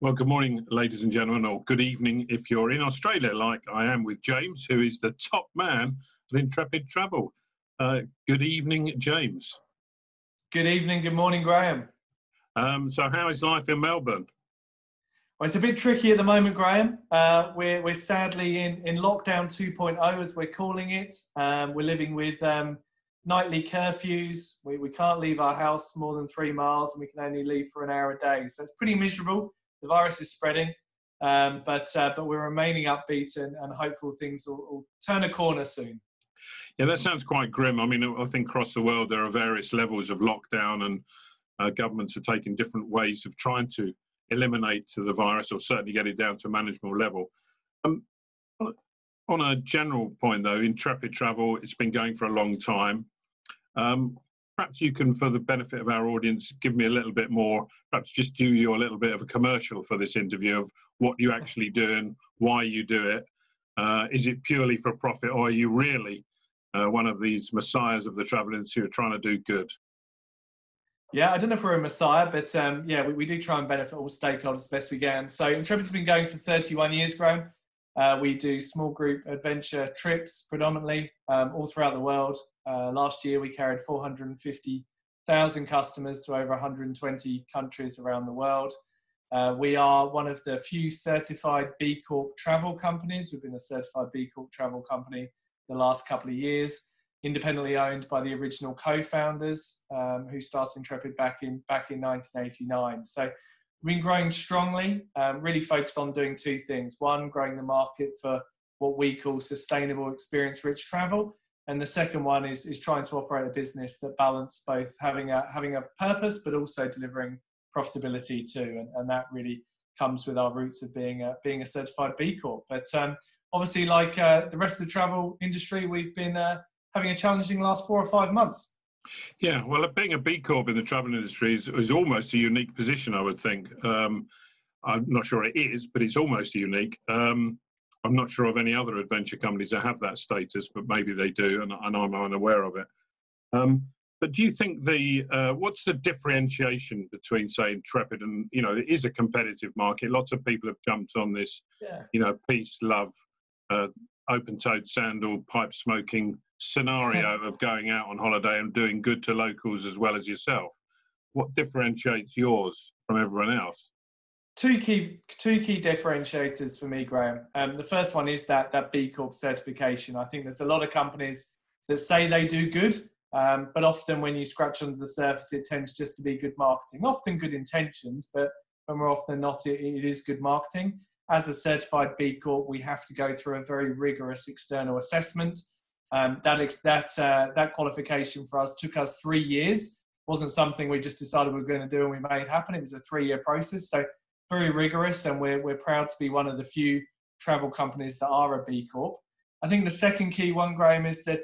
Well, good morning, ladies and gentlemen, or good evening if you're in Australia, like I am with James, who is the top man at Intrepid Travel. Good evening, James. Good evening, good morning, Graham. So how is life in Melbourne? Well, it's a bit tricky at the moment, Graham. We're sadly in lockdown 2.0, as we're calling it. We're living with nightly curfews. We can't leave our house more than 3 miles, and we can only leave for an hour a day. So it's pretty miserable. The virus is spreading, but we're remaining upbeat and hopeful things will turn a corner soon. Yeah, that sounds quite grim. I mean, I think across the world there are various levels of lockdown, and governments are taking different ways of trying to eliminate the virus, or certainly get it down to a manageable level. On a general point, though, Intrepid Travel, it's been going for a long time. Perhaps you can, for the benefit of our audience, give me a little bit more, perhaps just do you a little bit of a commercial for this interview of what you actually do and why you do it. Is it purely for profit, or are you really one of these messiahs of the travel industry who are trying to do good? Yeah, I don't know if we're a messiah, but yeah, we do try and benefit all stakeholders as best we can. So Intrepid's been going for 31 years, Graham. We do small group adventure trips predominantly all throughout the world. Last year we carried 450,000 customers to over 120 countries around the world. We are one of the few certified BCorp travel companies. We've been a certified BCorp travel company the last couple of years, independently owned by the original co-founders who started Intrepid back in 1989. So we've been growing strongly, really focused on doing two things. One, growing the market for what we call sustainable experience-rich travel. And the second one is trying to operate a business that balances both having a purpose, but also delivering profitability too. And that really comes with our roots of being a certified B Corp. But obviously, like the rest of the travel industry, we've been having a challenging last 4 or 5 months. Yeah, well, being a B Corp in the travel industry is almost a unique position, I would think. I'm not sure it is, but it's almost unique. I'm not sure of any other adventure companies that have that status, but maybe they do, and I'm unaware of it. But do you think what's the differentiation between, say, Intrepid and, it is a competitive market. Lots of people have jumped on this, peace, love, open-toed sandal, pipe smoking scenario of going out on holiday and doing good to locals as well as yourself. What differentiates yours from everyone else? Two key differentiators for me, Graham. The first one is that B Corp certification. I think there's a lot of companies that say they do good, but often when you scratch under the surface, it tends just to be good marketing. Often good intentions, but when we're often not, it is good marketing. As a certified B Corp, we have to go through a very rigorous external assessment. That qualification for us took us 3 years. It wasn't something we just decided we were going to do and we made it happen. It was a 3-year process. So very rigorous, and we're proud to be one of the few travel companies that are a B Corp. I think the second key one, Graham, is that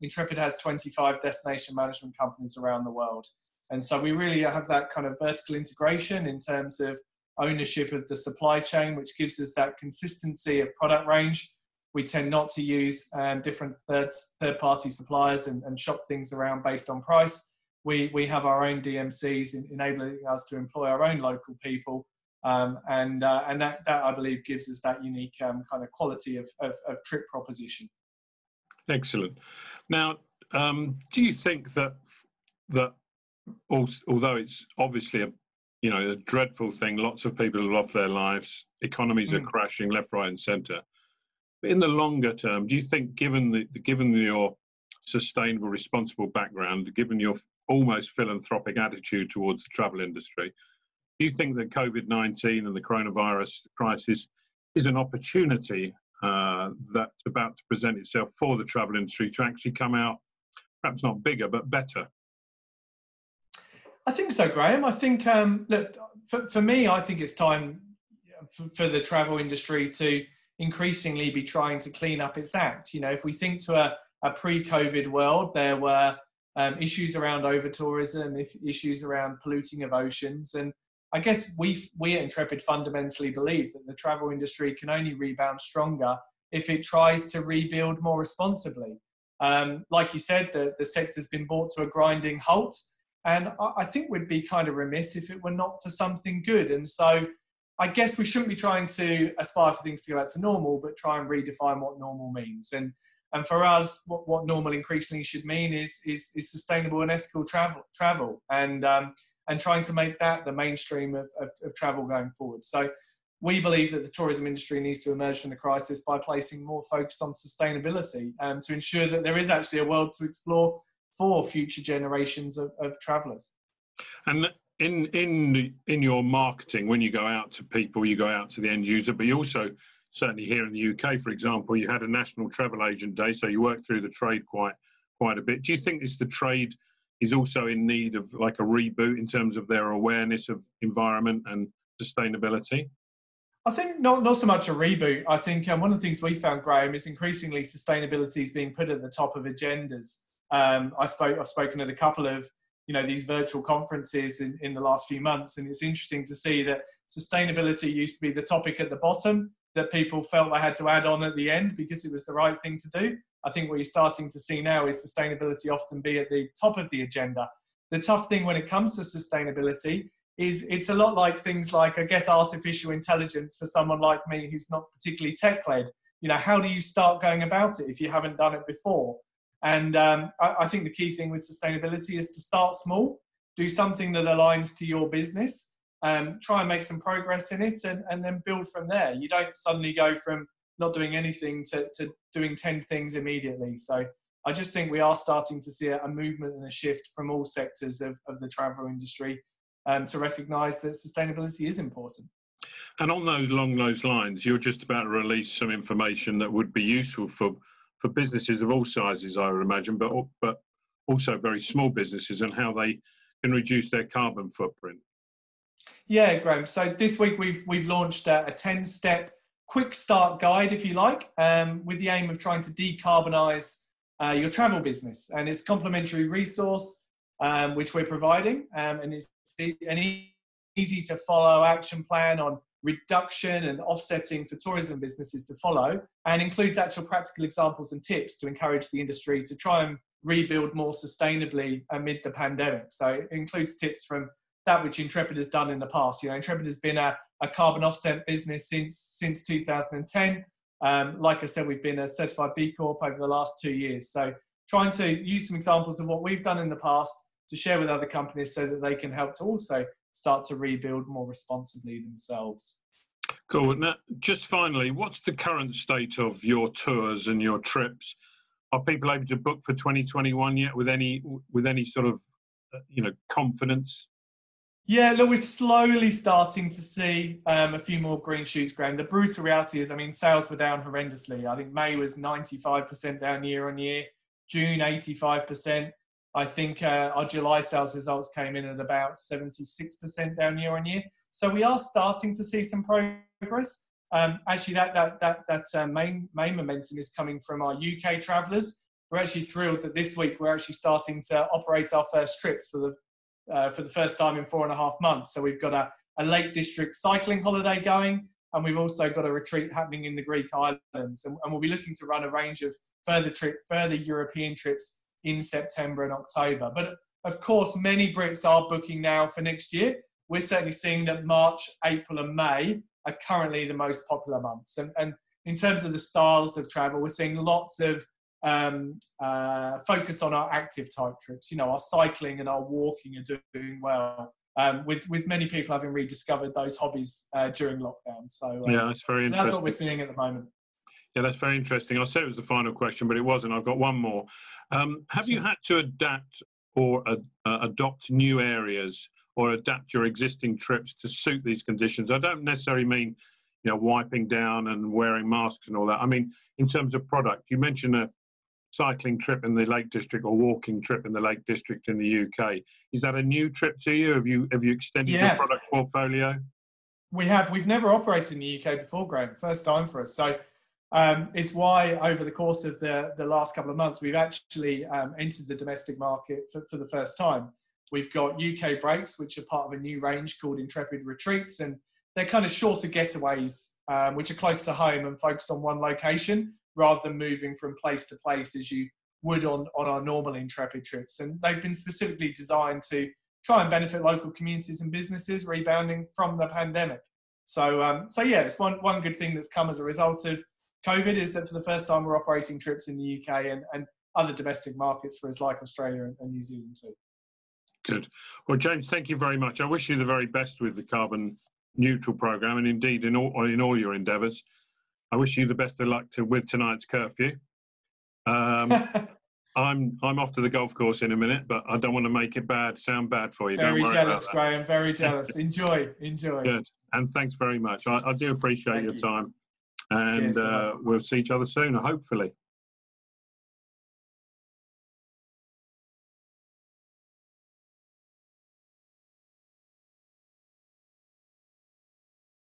Intrepid has 25 destination management companies around the world. And so we really have that kind of vertical integration in terms of ownership of the supply chain, which gives us that consistency of product range. We tend not to use different third-party suppliers and shop things around based on price. We have our own DMCs enabling us to employ our own local people. And that I believe gives us that unique kind of quality of trip proposition. Excellent. Now, do you think that although it's obviously a dreadful thing, lots of people have lost their lives, economies are crashing left, right, and centre. But in the longer term, do you think, given your sustainable, responsible background, given your almost philanthropic attitude towards the travel industry, do you think that COVID-19 and the coronavirus crisis is an opportunity that's about to present itself for the travel industry to actually come out, perhaps not bigger, but better? I think so, Graham. I think, look, for me, I think it's time for the travel industry to increasingly be trying to clean up its act. If we think to a pre-COVID world, there were issues around over-tourism, issues around polluting of oceans, and I guess we at Intrepid fundamentally believe that the travel industry can only rebound stronger if it tries to rebuild more responsibly. Like you said, the sector's been brought to a grinding halt, and I think we'd be kind of remiss if it were not for something good. And so I guess we shouldn't be trying to aspire for things to go back to normal, but try and redefine what normal means. And for us, what normal increasingly should mean is sustainable and ethical travel, and trying to make that the mainstream of travel going forward. So we believe that the tourism industry needs to emerge from the crisis by placing more focus on sustainability, to ensure that there is actually a world to explore for future generations of travellers. And in your marketing, when you go out to people, you go out to the end user, but you also, certainly here in the UK, for example, you had a National Travel Agent Day, so you worked through the trade quite a bit. Do you think the trade is also in need of like a reboot in terms of their awareness of environment and sustainability? I think not so much a reboot. I think one of the things we found, Graham, is increasingly sustainability is being put at the top of agendas. I've spoken at a couple of these virtual conferences in the last few months, and it's interesting to see that sustainability used to be the topic at the bottom that people felt they had to add on at the end because it was the right thing to do. I think what you're starting to see now is sustainability often be at the top of the agenda. The tough thing when it comes to sustainability is it's a lot like things like, I guess, artificial intelligence for someone like me who's not particularly tech-led. How do you start going about it if you haven't done it before? And I think the key thing with sustainability is to start small, do something that aligns to your business, try and make some progress in it, and then build from there. You don't suddenly go from not doing anything to doing 10 things immediately. So I just think we are starting to see a movement and a shift from all sectors of the travel industry to recognise that sustainability is important. And along those lines, you're just about to release some information that would be useful for businesses of all sizes, I would imagine, but also very small businesses and how they can reduce their carbon footprint. Yeah, Graham. So this week we've launched a 10-step quick start guide, if you like, with the aim of trying to decarbonise your travel business. And it's a complimentary resource which we're providing, and it's an easy to follow action plan on reduction and offsetting for tourism businesses to follow, and includes actual practical examples and tips to encourage the industry to try and rebuild more sustainably amid the pandemic. So it includes tips from that which Intrepid has done in the past. Intrepid has been a carbon offset business since 2010. Like I said, we've been a certified BCorp over the last 2 years. So trying to use some examples of what we've done in the past to share with other companies so that they can help to also start to rebuild more responsibly themselves. Cool. Now, just finally, what's the current state of your tours and your trips? Are people able to book for 2021 yet with any sort of confidence? Yeah, look, we're slowly starting to see a few more green shoots, Graham. The brutal reality is, sales were down horrendously. I think May was 95% down year on year, June 85%. I think our July sales results came in at about 76% down year on year. So we are starting to see some progress. Actually, that main momentum is coming from our UK travellers. We're actually thrilled that this week we're actually starting to operate our first trips for the first time in 4.5 months. So we've got a Lake District cycling holiday going, and we've also got a retreat happening in the Greek islands. And we'll be looking to run a range of further European trips in September and October. But of course, many Brits are booking now for next year. We're certainly seeing that March, April and May are currently the most popular months. And in terms of the styles of travel, we're seeing lots of focus on our active type trips. Our cycling and our walking are doing well, with many people having rediscovered those hobbies during lockdown. So yeah, that's very interesting. That's what we're seeing at the moment. Yeah, that's very interesting. I said it was the final question, but it wasn't. I've got one more. Have you had to adapt or adopt new areas or adapt your existing trips to suit these conditions? I don't necessarily mean, wiping down and wearing masks and all that. I mean, in terms of product, you mentioned a cycling trip in the Lake District or walking trip in the Lake District in the UK. Is that a new trip to you? Have you extended your product portfolio? We have. We've never operated in the UK before, Graham. First time for us. So it's why over the course of the last couple of months, we've actually entered the domestic market for the first time. We've got UK breaks, which are part of a new range called Intrepid Retreats, and they're kind of shorter getaways, which are close to home and focused on one location, rather than moving from place to place as you would on our normal Intrepid trips. And they've been specifically designed to try and benefit local communities and businesses rebounding from the pandemic. So yeah, it's one good thing that's come as a result of COVID is that for the first time we're operating trips in the UK and other domestic markets for us like Australia and New Zealand too. Good. Well, James, thank you very much. I wish you the very best with the carbon neutral program, and indeed in all your endeavours. I wish you the best of luck with tonight's curfew. I'm off to the golf course in a minute, but I don't want to make it sound bad for you. Very don't worry jealous, about that. Graham. Very jealous. Enjoy. Good. And thanks very much. I do appreciate your time. And Cheers, we'll see each other soon, hopefully.